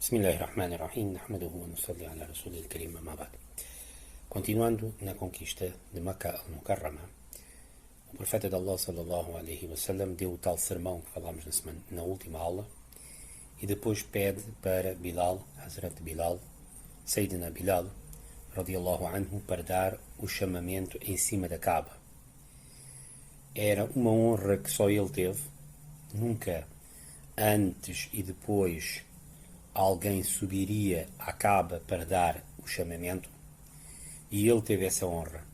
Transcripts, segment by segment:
Bismillahirrahmanirrahim, nahmaduhu wa nusalli ala rasulil karim, amma ba'd. Continuando na conquista de Makkah al-Mukarrama, o profeta de Allah sallallahu alaihi wasallam deu o tal sermão que falámos na última aula e depois pede para Bilal, Hazrat Bilal, Sayyidina Bilal, radiallahu anhu, para dar o chamamento em cima da Kaaba. Era uma honra que só ele teve, nunca antes e depois alguém subiria à Kaaba para dar o chamamento, e ele teve essa honra.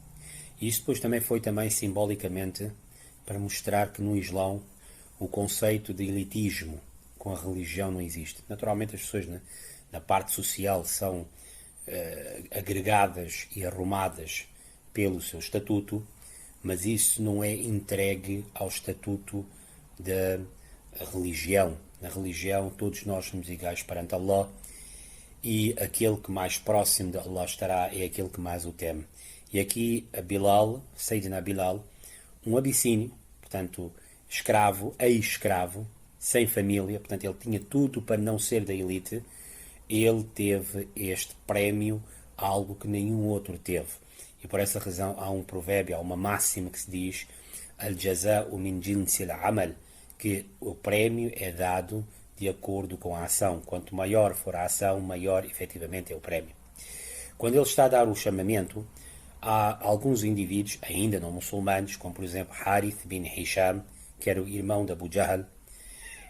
E isto depois também foi simbolicamente para mostrar que no Islão o conceito de elitismo com a religião não existe. Naturalmente as pessoas na parte social são agregadas e arrumadas pelo seu estatuto, mas isso não é entregue ao estatuto da religião. Na religião todos nós somos iguais perante Allah, e aquele que mais próximo de Allah estará é aquele que mais o teme. E aqui a Bilal, Sayyidina Bilal, um abissínio, portanto escravo, ex-escravo, sem família, portanto ele tinha tudo para não ser da elite, ele teve este prémio, algo que nenhum outro teve. E por essa razão há um provérbio, há uma máxima que se diz Al-jaza'u min jinsil amal, que o prémio é dado de acordo com a ação. Quanto maior for a ação, maior efetivamente é o prémio. Quando ele está a dar o chamamento, há alguns indivíduos, ainda não muçulmanos, como por exemplo Harith bin Hisham, que era o irmão de Abu Jahl,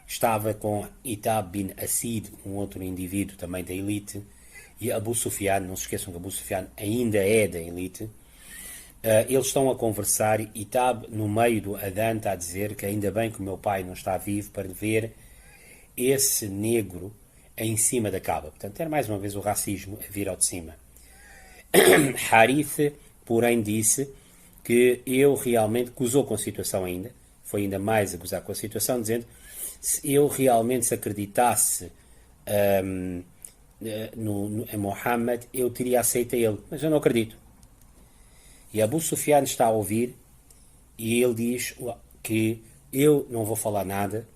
estava com Itab bin Asid, um outro indivíduo também da elite, e Abu Sufyan, não se esqueçam que Abu Sufyan ainda é da elite. Eles estão a conversar e Itab, no meio do Adhan, está a dizer que ainda bem que o meu pai não está vivo para ver esse negro em cima da Kaaba. Portanto, era mais uma vez o racismo a vir ao de cima. Harith, porém, disse que eu realmente gozou com a situação ainda, foi ainda mais a gozar com a situação, dizendo se eu realmente se acreditasse em Muhammad, eu teria aceito ele, mas eu não acredito. E Abu Sufyan está a ouvir e ele diz que eu não vou falar nada,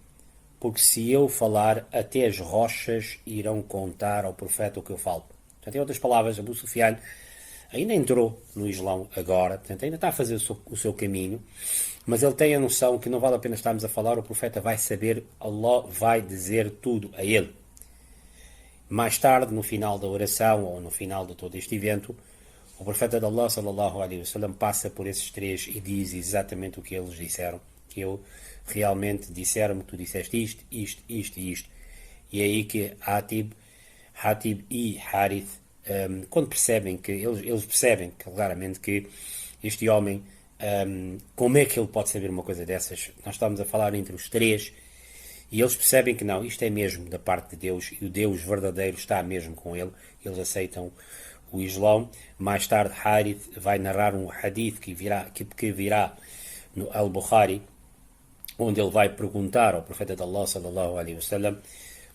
porque se eu falar, até as rochas irão contar ao profeta o que eu falo. Portanto, em outras palavras, Abu Sufyan ainda entrou no Islão agora, portanto, ainda está a fazer o seu caminho, mas ele tem a noção que não vale a pena estarmos a falar, o profeta vai saber, Allah vai dizer tudo a ele. Mais tarde, no final da oração, ou no final de todo este evento, o profeta de Allah, sallallahu alaihi wasallam, passa por esses três e diz exatamente o que eles disseram, que eu realmente disseram-me, tu disseste isto, isto, isto e isto. E é aí que Hatib e Harith, quando percebem que, eles percebem claramente que este homem, como é que ele pode saber uma coisa dessas? Nós estamos a falar entre os três, e eles percebem que não, isto é mesmo da parte de Deus, e o Deus verdadeiro está mesmo com ele, eles aceitam o Islão. Mais tarde Harith vai narrar um hadith que virá no Al-Bukhari, onde ele vai perguntar ao profeta de Allah sallallahu alaihi wasallam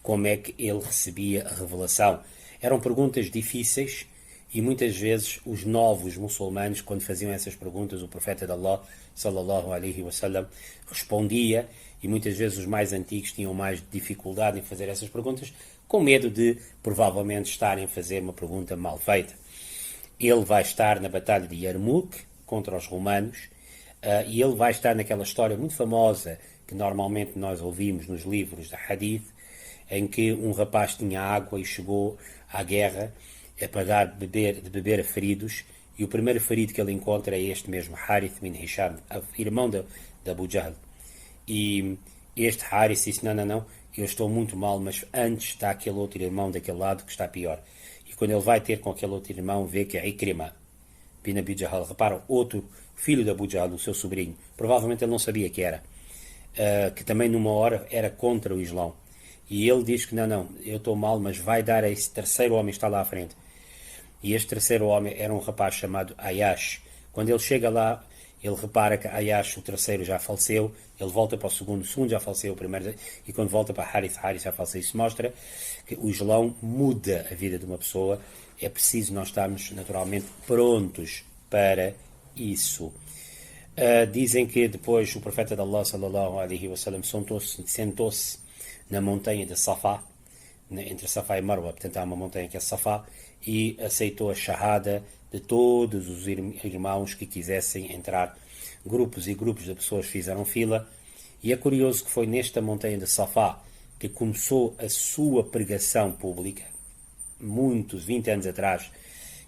como é que ele recebia a revelação. Eram perguntas difíceis e muitas vezes os novos muçulmanos, quando faziam essas perguntas, o profeta de Allah sallallahu alaihi wasallam respondia, e muitas vezes os mais antigos tinham mais dificuldade em fazer essas perguntas, com medo de provavelmente estarem a fazer uma pergunta mal feita. Ele vai estar na batalha de Yarmouk contra os romanos, e ele vai estar naquela história muito famosa que normalmente nós ouvimos nos livros de Hadith, em que um rapaz tinha água e chegou à guerra a pagar de beber a feridos, e o primeiro ferido que ele encontra é este mesmo Harith bin Hisham, irmão de Abu Jahl. E este Harith disse, não, eu estou muito mal, mas antes está aquele outro irmão daquele lado que está pior. E quando ele vai ter com aquele outro irmão, vê que é Ikrima bin Abi Jahl, repara, outro filho de Abu Jahl, o seu sobrinho, provavelmente ele não sabia que era, que também numa hora era contra o Islão. E ele diz que não, eu estou mal, mas vai dar a esse terceiro homem que está lá à frente. E este terceiro homem era um rapaz chamado Ayash. Quando ele chega lá, ele repara que Ayash, o terceiro, já faleceu, ele volta para o segundo já faleceu, o primeiro, e quando volta para Harith já faleceu. Isso mostra que o Islão muda a vida de uma pessoa, é preciso nós estarmos naturalmente prontos para isso. Dizem que depois o profeta de Allah sallallahu alaihi wasallam sentou-se na montanha de Safá, entre Safá e Marwa, portanto há uma montanha que é Safá, e aceitou a shahada de todos os irmãos que quisessem entrar. Grupos e grupos de pessoas fizeram fila, e é curioso que foi nesta montanha de Safá que começou a sua pregação pública, muitos, 20 anos atrás.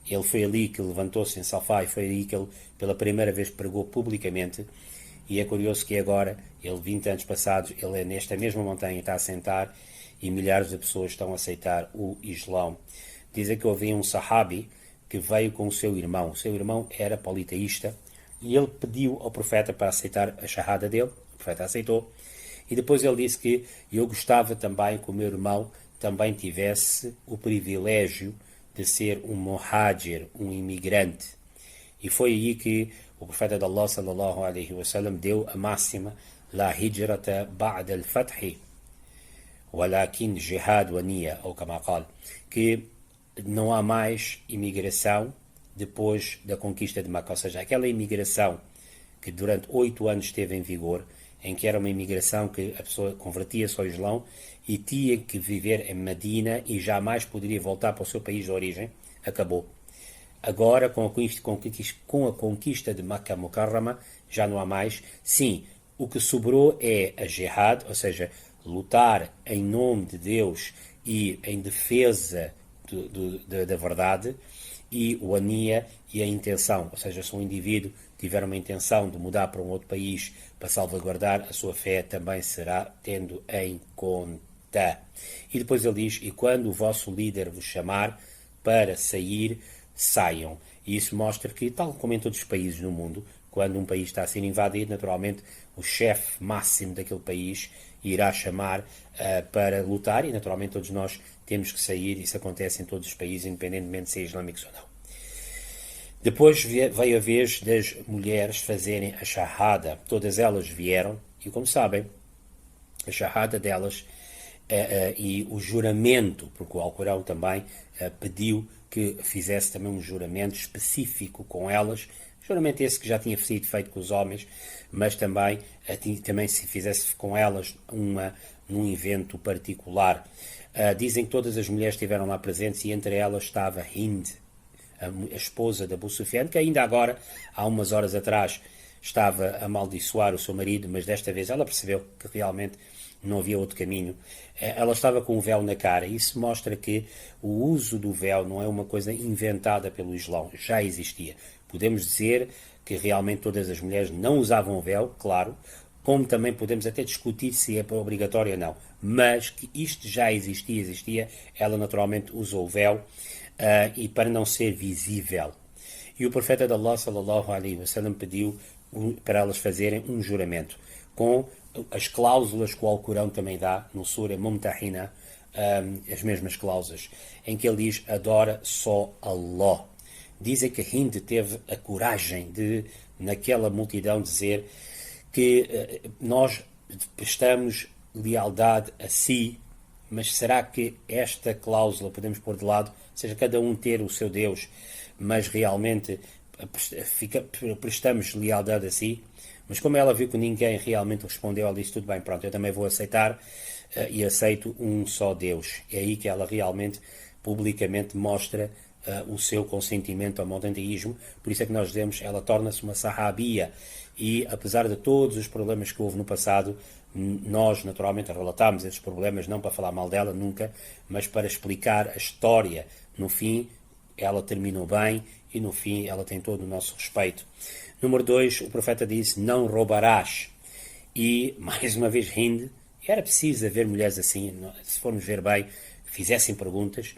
Ele foi ali que levantou-se em Safá e foi ali que ele pela primeira vez pregou publicamente. E é curioso que agora, ele 20 anos passados, ele é nesta mesma montanha, está a sentar e milhares de pessoas estão a aceitar o Islão. Dizem que havia um sahabi que veio com o seu irmão. O seu irmão era politeísta e ele pediu ao profeta para aceitar a shahada dele. O profeta aceitou. E depois ele disse que eu gostava também que o meu irmão também tivesse o privilégio de ser um muhajir, um imigrante. E foi aí que o profeta de Allah sallallahu alaihi wasallam deu a máxima: la hijrata ba'da al-fathi walakin jihad wa niyya, ou kama qal, que não há mais imigração depois da conquista de Meca. Ou seja, aquela imigração que durante 8 anos esteve em vigor, em que era uma imigração que a pessoa convertia-se ao Islão e tinha que viver em Medina e jamais poderia voltar para o seu país de origem, acabou. Agora, com a conquista de Makkah Mukarrama, já não há mais. Sim, o que sobrou é a jihad, ou seja, lutar em nome de Deus e em defesa da verdade, e o ania e a intenção, ou seja, se um indivíduo tiver uma intenção de mudar para um outro país para salvaguardar a sua fé, também será tendo em conta. E depois ele diz: e quando o vosso líder vos chamar para sair, saiam. E isso mostra que, tal como em todos os países no mundo, quando um país está a ser invadido, naturalmente o chefe máximo daquele país irá chamar para lutar, e naturalmente todos nós temos que sair. Isso acontece em todos os países, independentemente de ser islâmicos ou não. Depois veio a vez das mulheres fazerem a shahada. Todas elas vieram, e como sabem, a shahada delas e o juramento, porque o Alcorão também pediu que fizesse também um juramento específico com elas, juramento esse que já tinha sido feito com os homens, mas também se fizesse com elas num evento particular. Dizem que todas as mulheres estiveram lá presentes, e entre elas estava Hind, a esposa de Abu Sufyan, que ainda agora, há umas horas atrás, estava a amaldiçoar o seu marido, mas desta vez ela percebeu que realmente não havia outro caminho. Ela estava com um véu na cara. Isso mostra que o uso do véu não é uma coisa inventada pelo Islão, já existia. Podemos dizer que realmente todas as mulheres não usavam o véu, claro, como também podemos até discutir se é obrigatório ou não, mas que isto já existia, ela naturalmente usou o véu, e para não ser visível. E o profeta de Allah sallallahu alaihi wasallam pediu para elas fazerem um juramento, com as cláusulas que o Alcorão também dá, no Sura Mumtahina, as mesmas cláusulas, em que ele diz: adora só Allah. Dizem que Hind teve a coragem de, naquela multidão, dizer que nós prestamos lealdade a si, mas será que esta cláusula podemos pôr de lado? Ou seja, cada um ter o seu Deus, mas realmente prestamos lealdade a si? Mas como ela viu que ninguém realmente respondeu, ela disse: tudo bem, pronto, eu também vou aceitar, e aceito um só Deus. É aí que ela realmente, publicamente, mostra o seu consentimento ao monoteísmo. Por isso é que nós dizemos, ela torna-se uma sahabia, e apesar de todos os problemas que houve no passado, nós naturalmente relatámos esses problemas não para falar mal dela nunca, mas para explicar a história. No fim, ela terminou bem, e no fim ela tem todo o nosso respeito. Número 2, o profeta disse: não roubarás. E, mais uma vez, Hind, era preciso haver mulheres assim, se formos ver bem, que fizessem perguntas.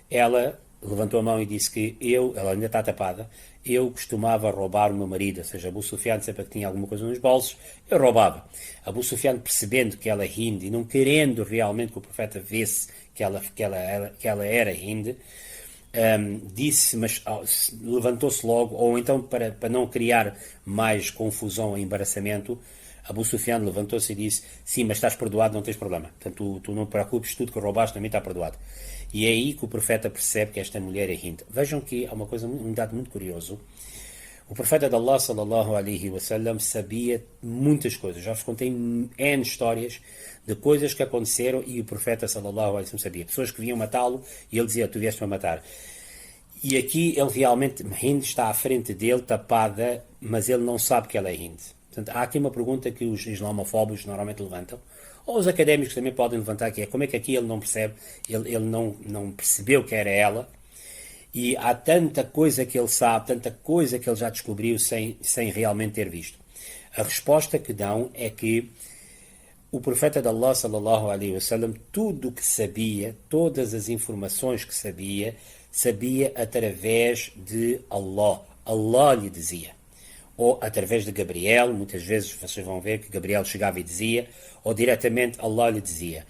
Ela levantou a mão e disse que ela ainda está tapada, eu costumava roubar o meu marido, ou seja, Abu Sufyan sempre que tinha alguma coisa nos bolsos, eu roubava. Abu Sufyan, percebendo que ela é Hind e não querendo realmente que o profeta visse que ela era Hind, disse, mas levantou-se logo, ou então para não criar mais confusão e embaraçamento, Abu Sufyan levantou-se e disse: sim, mas estás perdoado, não tens problema. Portanto, tu não te preocupes, tudo que roubaste também está perdoado. E é aí que o profeta percebe que esta mulher é Hind. Vejam que há um dado muito curioso. O profeta de Allah, sallallahu alaihi wasallam, sabia muitas coisas. Já vos contei N histórias de coisas que aconteceram e o profeta, sallallahu alaihi wasallam, sabia. Pessoas que vinham matá-lo e ele dizia, tu vieste-me a matar. E aqui ele realmente, Hind está à frente dele, tapada, mas ele não sabe que ela é Hind. Portanto, há aqui uma pergunta que os islamofóbicos normalmente levantam, ou os académicos também podem levantar, que é como é que aqui ele não percebe, ele não percebeu que era ela, e há tanta coisa que ele sabe, tanta coisa que ele já descobriu sem realmente ter visto. A resposta que dão é que o profeta de Allah, sallallahu alaihi wasallam, tudo o que sabia, todas as informações que sabia através de Allah. Allah lhe dizia. Ou através de Gabriel, muitas vezes vocês vão ver que Gabriel chegava e dizia, ou diretamente Allah lhe dizia.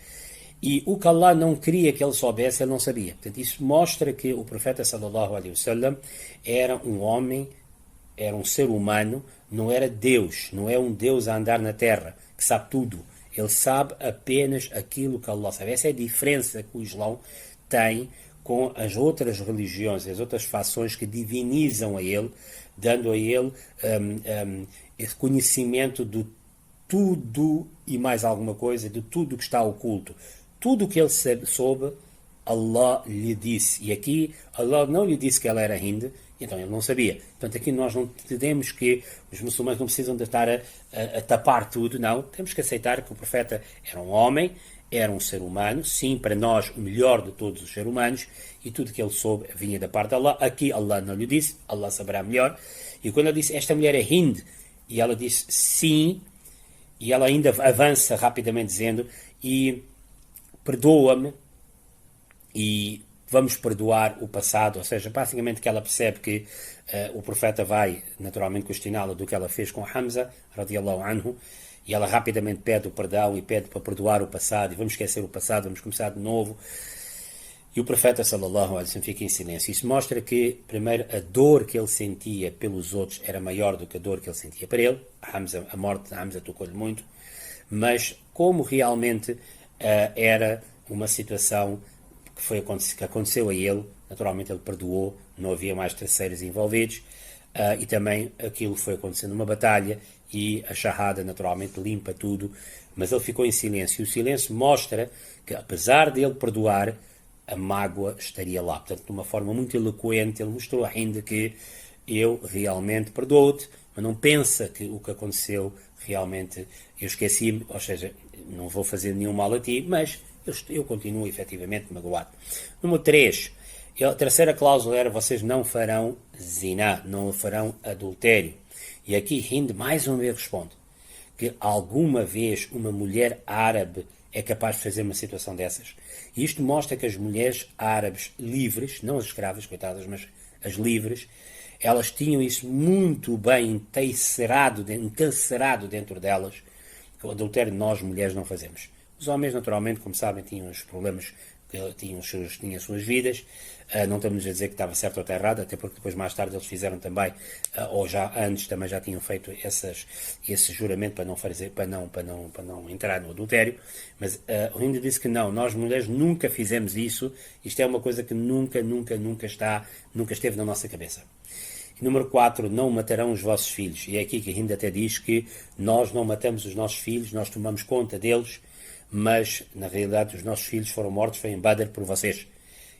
E o que Allah não queria que ele soubesse, ele não sabia. Portanto, isso mostra que o profeta sallallahu alaihi wasallam era um homem, era um ser humano, não era Deus, não é um Deus a andar na terra, que sabe tudo. Ele sabe apenas aquilo que Allah sabe. Essa é a diferença que o Islão tem com as outras religiões, as outras fações que divinizam a ele, dando a ele esse conhecimento de tudo e mais alguma coisa, de tudo que está oculto. Tudo o que ele soube, Allah lhe disse. E aqui, Allah não lhe disse que ela era Hind, então ele não sabia. Portanto, aqui nós não entendemos que os muçulmanos não precisam de estar a tapar tudo, não. Temos que aceitar que o profeta era um homem, era um ser humano, sim, para nós o melhor de todos os seres humanos, e tudo que ele soube vinha da parte de Allah. Aqui Allah não lhe disse, Allah saberá melhor. E quando ele disse, esta mulher é Hind, e ela disse sim, e ela ainda avança rapidamente dizendo, e perdoa-me, e vamos perdoar o passado, ou seja, basicamente que ela percebe que o profeta vai naturalmente questioná-la do que ela fez com Hamza, radiallahu anhu, e ela rapidamente pede o perdão e pede para perdoar o passado, e vamos esquecer o passado, vamos começar de novo. E o profeta sallallahu alaihi wasallam fica em silêncio. Isso mostra que, primeiro, a dor que ele sentia pelos outros era maior do que a dor que ele sentia para ele. A morte de Hamza tocou-lhe muito, mas como realmente era uma situação que aconteceu a ele, naturalmente ele perdoou, não havia mais terceiros envolvidos, e também aquilo foi acontecendo numa batalha, e a shahada naturalmente limpa tudo, mas ele ficou em silêncio, e o silêncio mostra que, apesar de ele perdoar, a mágoa estaria lá. Portanto, de uma forma muito eloquente, ele mostrou ainda que eu realmente perdoo-te, mas não pensa que o que aconteceu realmente eu esqueci-me, ou seja, não vou fazer nenhum mal a ti, mas eu continuo efetivamente magoado. Número 3. A terceira cláusula era, vocês não farão zina, não farão adultério. E aqui Hind mais uma vez responde que alguma vez uma mulher árabe é capaz de fazer uma situação dessas. E isto mostra que as mulheres árabes livres, não as escravas, coitadas, mas as livres, elas tinham isso muito bem encarcerado dentro delas, que o adultério nós, mulheres, não fazemos. Os homens, naturalmente, como sabem, tinham os problemas, tinham as suas vidas. Não estamos a dizer que estava certo ou está errado, até porque depois, mais tarde, eles fizeram também, ou já antes, também já tinham feito esse juramento para não entrar no adultério. Mas o Hind disse que não, nós mulheres nunca fizemos isso. Isto é uma coisa que nunca esteve na nossa cabeça. E número 4, não matarão os vossos filhos. E é aqui que Hind até diz que nós não matamos os nossos filhos, nós tomamos conta deles, mas na realidade os nossos filhos foram mortos, foi em Badr por vocês.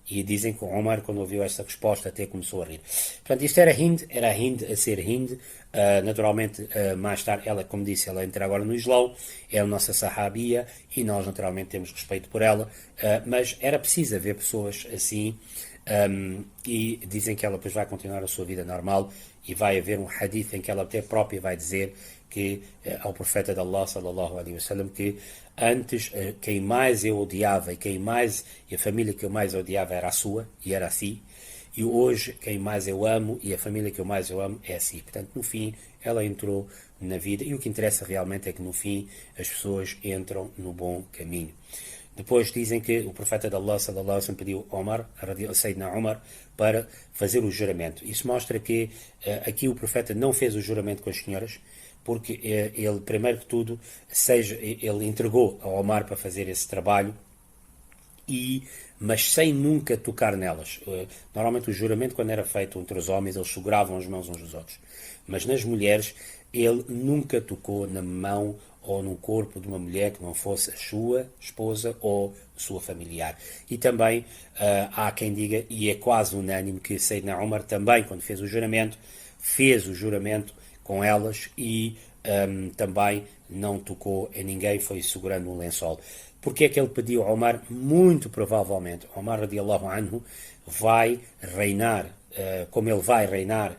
E dizem que o Omar, quando ouviu esta resposta, até começou a rir. Portanto, isto era a Hind a ser Hind. Naturalmente, mais tarde, ela, como disse, ela entra agora no Islão, é a nossa sahabia, e nós naturalmente temos respeito por ela, mas era preciso haver pessoas assim, e dizem que ela depois vai continuar a sua vida normal, e vai haver um hadith em que ela até própria vai dizer que ao profeta de Allah, sallallahu alaihi wasallam, que antes quem mais eu odiava e a família que eu mais odiava era a sua, e era assim, e hoje quem mais eu amo e a família que eu mais eu amo é assim. Portanto, no fim, ela entrou na vida, e o que interessa realmente é que no fim as pessoas entram no bom caminho. Depois dizem que o profeta de Allah, sallallahu alaihi wasallam, pediu Omar, Sayyidina Omar, para fazer o juramento. Isso mostra que aqui o profeta não fez o juramento com as senhoras, porque ele, primeiro que tudo, ele entregou a Omar para fazer esse trabalho, mas sem nunca tocar nelas. Normalmente o juramento, quando era feito entre os homens, eles seguravam as mãos uns dos outros. Mas nas mulheres, ele nunca tocou na mão ou no corpo de uma mulher que não fosse a sua esposa ou sua familiar. E também há quem diga, e é quase unânime, que Sayyidina Umar também, quando fez o juramento com elas e também não tocou em ninguém, foi segurando um lençol. Porque é que ele pediu a Omar? Muito provavelmente, Omar radiallahu anhu vai reinar, como ele vai reinar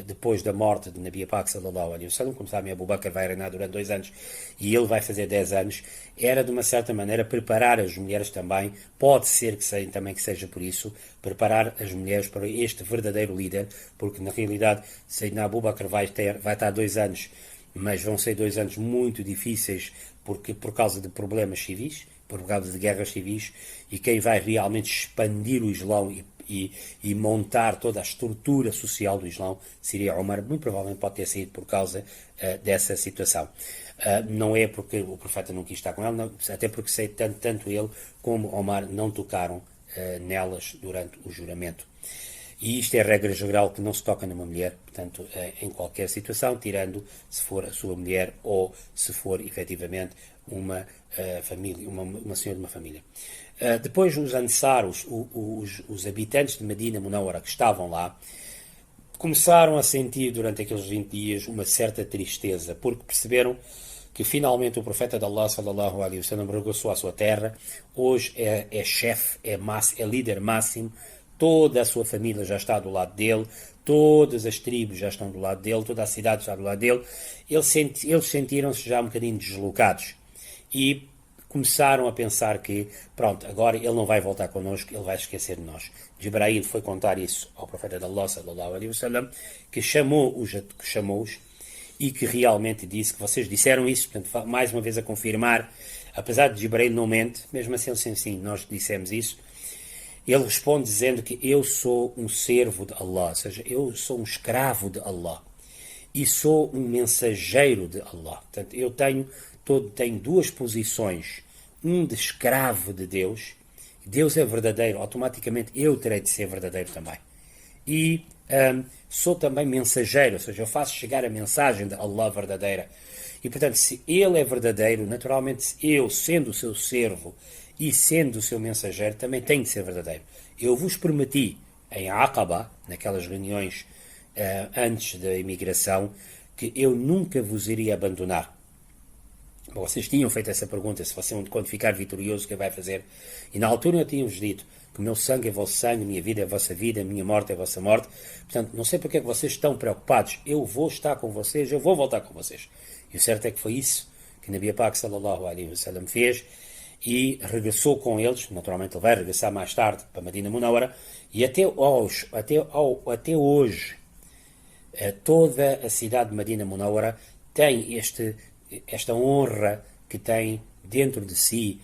depois da morte de Nabi Pak sallallahu alaihi wasallam, como sabem, Abu Bakr vai reinar durante 2 anos e ele vai fazer 10 anos, era de uma certa maneira preparar as mulheres também, pode ser que seja por isso, preparar as mulheres para este verdadeiro líder, porque na realidade Sayyidina Abu Bakr vai estar 2 anos, mas vão ser 2 anos muito difíceis por causa de problemas civis, por causa de guerras civis, e quem vai realmente expandir o Islão e montar toda a estrutura social do Islão seria Omar. Muito provavelmente pode ter sido por causa dessa situação. Não é porque o profeta não quis estar com ela, não, até porque sei tanto ele como Omar não tocaram nelas durante o juramento. E isto é a regra geral, que não se toca numa mulher, portanto, em qualquer situação, tirando se for a sua mulher ou se for efetivamente uma família, uma senhora de uma família. Depois os Ansar, os habitantes de Medina Munawara que estavam lá, começaram a sentir durante aqueles 20 dias uma certa tristeza, porque perceberam que finalmente o profeta de Allah sallallahu alaihi wasallam regressou à sua terra, hoje é chefe, é líder máximo, toda a sua família já está do lado dele, todas as tribos já estão do lado dele, toda a cidade está do lado dele. Eles sentiram-se já um bocadinho deslocados e começaram a pensar que, pronto, agora ele não vai voltar connosco, ele vai esquecer de nós. Jibrail foi contar isso ao profeta de Allah sallallahu alaihi wasallam, que chamou-os e que realmente disse que vocês disseram isso, portanto, mais uma vez a confirmar, apesar de Jibrail não mente, mesmo assim ele disse sim, nós dissemos isso. Ele responde dizendo que eu sou um servo de Allah, ou seja, eu sou um escravo de Allah e sou um mensageiro de Allah. Portanto, eu tenho 2 posições, um de escravo de Deus, Deus é verdadeiro, automaticamente eu terei de ser verdadeiro também. E sou também mensageiro, ou seja, eu faço chegar a mensagem de Allah verdadeira. E, portanto, se ele é verdadeiro, naturalmente, eu, sendo o seu servo e sendo o seu mensageiro, também tenho de ser verdadeiro. Eu vos prometi, em Aqaba, naquelas reuniões antes da imigração, que eu nunca vos iria abandonar. Bom, vocês tinham feito essa pergunta, se você, quando ficar vitorioso, o que vai fazer? E na altura eu tinha-vos dito que o meu sangue é vosso sangue, a minha vida é a vossa vida, a minha morte é a vossa morte. Portanto, não sei porque é que vocês estão preocupados. Eu vou estar com vocês, eu vou voltar com vocês. E o certo é que foi isso que Nabi Pak sallallahu alaihi wasallam fez e regressou com eles. Naturalmente ele vai regressar mais tarde para Medina Munawara e até hoje toda a cidade de Medina Munawara tem esta honra que tem dentro de si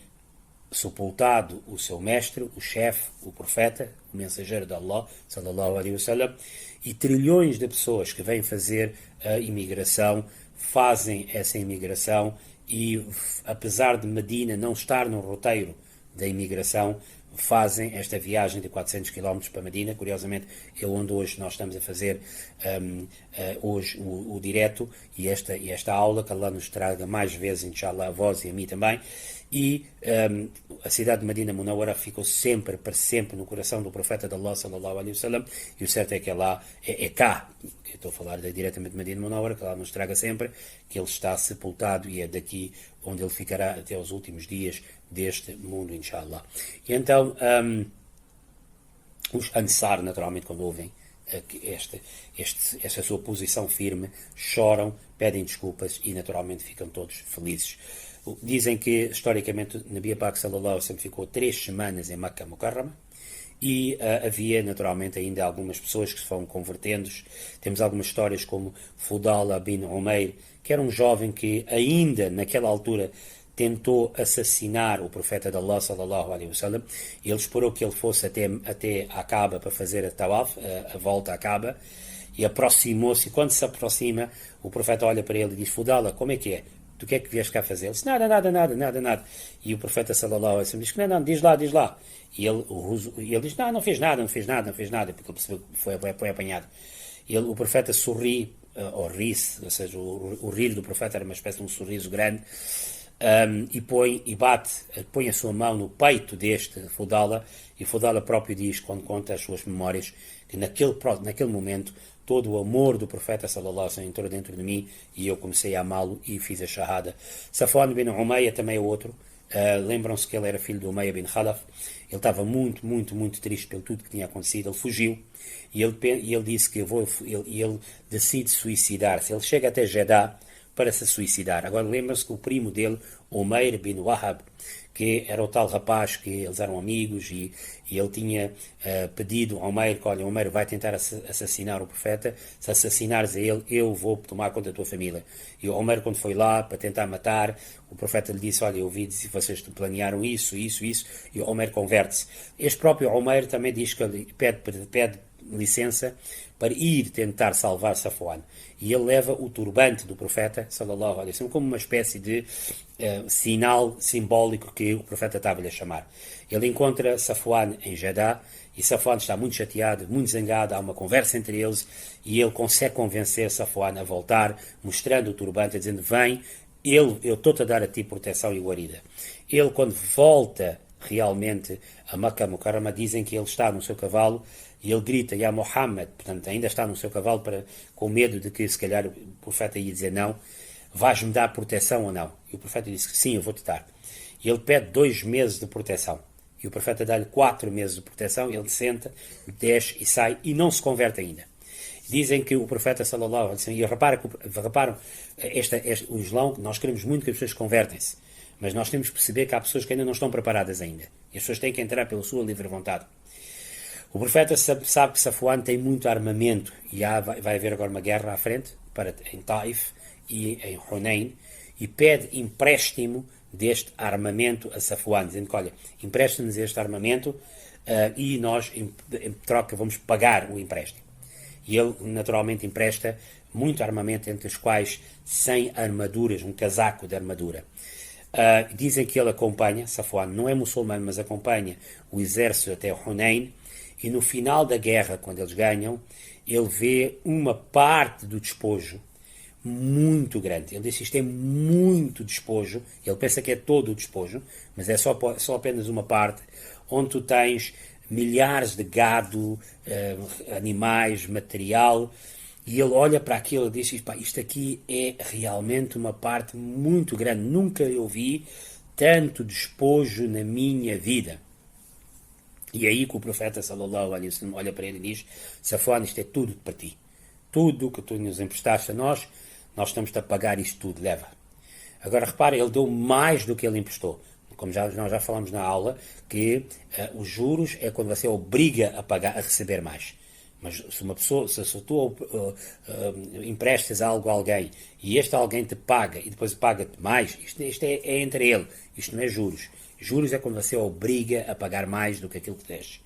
sepultado o seu mestre, o chefe, o profeta, o mensageiro de Allah, sallallahu alaihi wasallam, e trilhões de pessoas que vêm fazer a imigração, fazem essa imigração e, apesar de Medina não estar no roteiro da imigração, fazem esta viagem de 400 km para Medina. Curiosamente, é onde hoje nós estamos a fazer hoje o direto e esta aula, que Allah nos traga mais vezes, inshallah, a vós e a mim também. E a cidade de Medina Munawara ficou sempre, para sempre, no coração do profeta de Allah sallallahu alaihi wasallam, e o certo é que lá, é cá, eu estou a falar diretamente de Medina Munawara, que Allah nos traga sempre, que ele está sepultado e é daqui onde ele ficará até os últimos dias deste mundo, inshallah. E então, os Ansar, naturalmente, quando ouvem esta sua posição firme, choram, pedem desculpas e, naturalmente, ficam todos felizes. Dizem que, historicamente, Nabi Pak sallallahu alaihi wasallam ficou 3 semanas em Makkah Mukarrama e havia, naturalmente, ainda algumas pessoas que se foram convertendo. Temos algumas histórias como Fudala bin Umair, que era um jovem que, ainda naquela altura, tentou assassinar o profeta de Allah sallallahu alaihi wasallam. Ele esperou que ele fosse até a Kaaba para fazer a tawaf, a volta à Kaaba, e aproximou-se. E quando se aproxima, o profeta olha para ele e diz: Fudala, como é que é? Tu que é que vieste cá fazer? Ele disse, nada, nada, nada, nada, nada. E o profeta sallallahu alaihi wasallam diz, não, não, diz lá, diz lá. E ele diz, não, não fez nada, não fez nada, não fez nada, porque ele percebeu que foi apanhado. O profeta sorri, ou ri-se, ou seja, o rir do profeta era uma espécie de um sorriso grande, e põe a sua mão no peito deste Fudala, e Fudala próprio diz, quando conta as suas memórias, que naquele momento todo o amor do profeta sallallahu alaihi wasallam entrou dentro de mim e eu comecei a amá-lo e fiz a shahada. Safwan bin Umayya também é outro. Lembram-se que ele era filho de Umayya bin Khalaf. Ele estava muito, muito, muito triste pelo tudo que tinha acontecido. Ele fugiu e ele disse que ele decide suicidar-se. Ele chega até Jeddah para se suicidar. Agora lembram-se que o primo dele, Umayr bin Wahab, que era o tal rapaz que eles eram amigos e ele tinha pedido ao Umayr que, olha, Umayr vai tentar assassinar o profeta, se assassinares a ele, eu vou tomar conta da tua família. E o Umayr, quando foi lá para tentar matar, o profeta lhe disse, olha, eu ouvi se vocês planearam isso, e o Umayr converte-se. Este próprio Umayr também diz que pede licença para ir tentar salvar Safwan. E ele leva o turbante do profeta, sallallahu alaihi wasallam, como uma espécie de sinal simbólico que o profeta estava-lhe a chamar. Ele encontra Safwan em Jeddah, e Safwan está muito chateado, muito zangado, há uma conversa entre eles, e ele consegue convencer Safwan a voltar, mostrando o turbante, dizendo, vem, eu estou-te a dar a ti proteção e guarida. Ele, quando volta realmente a Makkah Mukarrama, dizem que ele está no seu cavalo, e ele grita, Ya Muhammad, portanto ainda está no seu cavalo com medo de que se calhar o profeta ia dizer não, vais-me dar proteção ou não? E o profeta disse que sim, eu vou-te dar. E ele pede 2 meses de proteção. E o profeta dá-lhe 4 meses de proteção, ele senta, desce e sai e não se converte ainda. Dizem que o profeta sallallahu alaihi wasallam, e reparam, o Islão, nós queremos muito que as pessoas convertem-se, mas nós temos que perceber que há pessoas que ainda não estão preparadas ainda. E as pessoas têm que entrar pela sua livre vontade. O profeta sabe que Safwan tem muito armamento e vai haver agora uma guerra à frente, em Taif e em Hunain, e pede empréstimo deste armamento a Safwan, dizendo que, olha, empresta-nos este armamento e nós, em troca, vamos pagar o empréstimo. E ele, naturalmente, empresta muito armamento, entre os quais 100 armaduras, um casaco de armadura. Dizem que ele acompanha, Safwan não é muçulmano, mas acompanha o exército até Hunain, e no final da guerra, quando eles ganham, ele vê uma parte do despojo muito grande. Ele diz que isto é muito despojo. Ele pensa que é todo o despojo, mas é só apenas uma parte, onde tu tens milhares de gado, animais, material, e ele olha para aquilo e diz, pá, isto aqui é realmente uma parte muito grande. Nunca eu vi tanto despojo na minha vida. E é aí que o profeta sallallahu alaihi wasallam olha para ele e diz, Safwan, isto é tudo para ti. Tudo que tu nos emprestaste a nós estamos-te a pagar isto tudo, leva. Agora repara, ele deu mais do que ele emprestou. Como nós já falamos na aula, que os juros é quando você obriga a receber mais. Mas se uma pessoa, se tu emprestas algo a alguém e este alguém te paga e depois paga-te mais, isto é entre ele, isto não é juros. Juros é quando você obriga a pagar mais do que aquilo que deixa.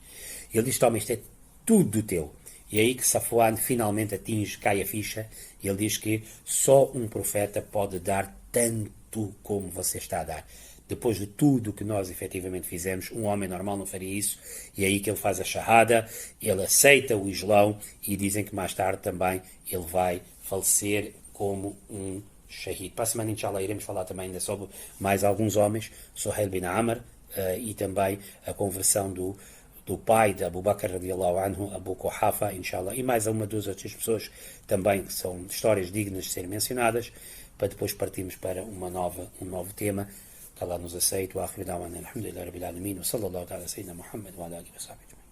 Ele diz, toma, isto é tudo teu. E é aí que Safwan finalmente cai a ficha, e ele diz que só um profeta pode dar tanto como você está a dar. Depois de tudo que nós efetivamente fizemos, um homem normal não faria isso, e é aí que ele faz a shahada, ele aceita o Islão, e dizem que mais tarde também ele vai falecer como um shahid. Para a semana, inshallah, iremos falar também ainda sobre mais alguns homens, Suhail bin Amr, e também a conversão do pai de Abu Bakr radiallahu anhu, Abu Quhafa, inshallah, e mais uma duas outras pessoas também que são histórias dignas de serem mencionadas, para depois partirmos para um novo tema. Que Allah nos aceite. Wa akhiru da'wana alhamdulillahi rabbil alamin wa sallallahu ta'ala sayyidina Muhammad wa ala alihi wa sahbihi.